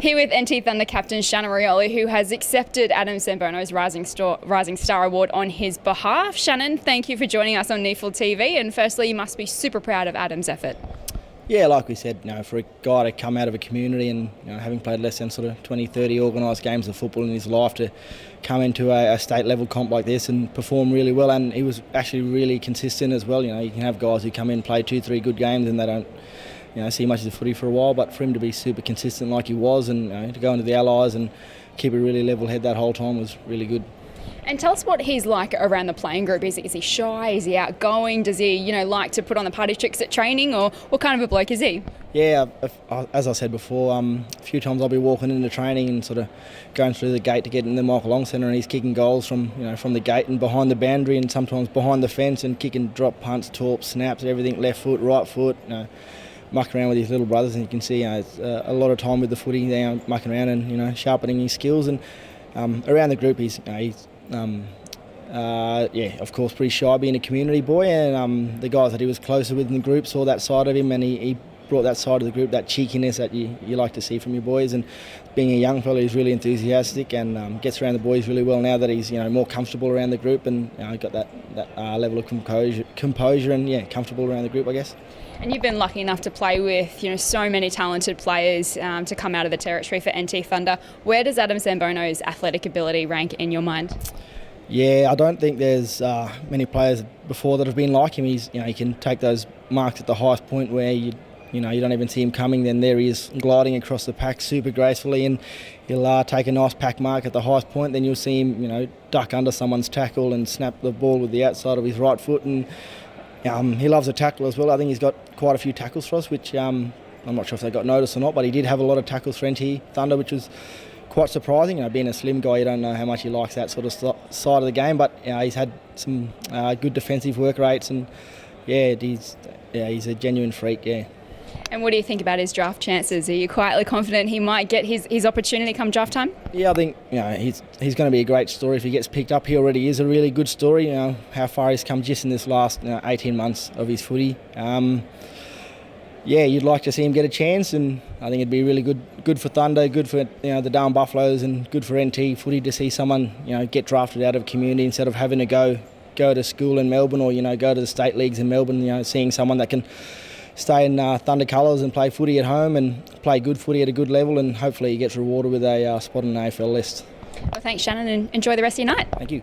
Here with NT Thunder captain Shannon Rioli, who has accepted Adam Samono's Rising Star Award on his behalf. Shannon, thank you for joining us on NEAFL TV, and firstly, you must be super proud of Adam's effort. Yeah, like we said, for a guy to come out of a community and having played less than sort of 20, 30 organised games of football in his life, to come into a state level comp like this and perform really well, and he was actually really consistent as well. You can have guys who come in, play 2-3 good games and they don't see much of the footy for a while, but for him to be super consistent like he was, and to go into the Allies and keep a really level head that whole time was really good. And tell us what he's like around the playing group. Is he shy? Is he outgoing? Does he, like to put on the party tricks at training, or what kind of a bloke is he? Yeah, as I said before, a few times I'll be walking into training and sort of going through the gate to get in the Michael Long Centre, and he's kicking goals from the gate and behind the boundary, and sometimes behind the fence, and kicking drop punts, torps, snaps, everything, left foot, right foot. Mucking around with his little brothers, and you can see it's a lot of time with the footy, mucking around and sharpening his skills. And around the group, he's of course pretty shy, being a community boy, and the guys that he was closer with in the group saw that side of him, and he brought that side of the group, that cheekiness that you like to see from your boys. And being a young fella, he's really enthusiastic and gets around the boys really well now that he's more comfortable around the group, and got that level of composure and comfortable around the group, I guess. And you've been lucky enough to play with so many talented players to come out of the territory for NT Thunder. Where does Adam Samono's athletic ability rank in your mind? Yeah, I don't think there's many players before that have been like him. He can take those marks at the highest point where you don't even see him coming. Then there he is, gliding across the pack super gracefully, and he'll take a nice pack mark at the highest point. Then you'll see him duck under someone's tackle and snap the ball with the outside of his right foot. And he loves a tackle as well. I think he's got quite a few tackles for us, which I'm not sure if they got noticed or not, but he did have a lot of tackles for NT Thunder, which was quite surprising. Being a slim guy, you don't know how much he likes that sort of side of the game, but he's had some good defensive work rates, and he's a genuine freak. Yeah. And what do you think about his draft chances? Are you quietly confident he might get his opportunity come draft time? Yeah, I think he's going to be a great story if he gets picked up. He already is a really good story. How far he's come just in this last 18 months of his footy. You'd like to see him get a chance, and I think it'd be really good for Thunder, good for the Darwin Buffaloes, and good for NT footy to see someone get drafted out of community instead of having to go to school in Melbourne, or go to the state leagues in Melbourne. Seeing someone that can stay in Thunder colours and play footy at home and play good footy at a good level, and hopefully he gets rewarded with a spot on the AFL list. Well, thanks, Shannon, and enjoy the rest of your night. Thank you.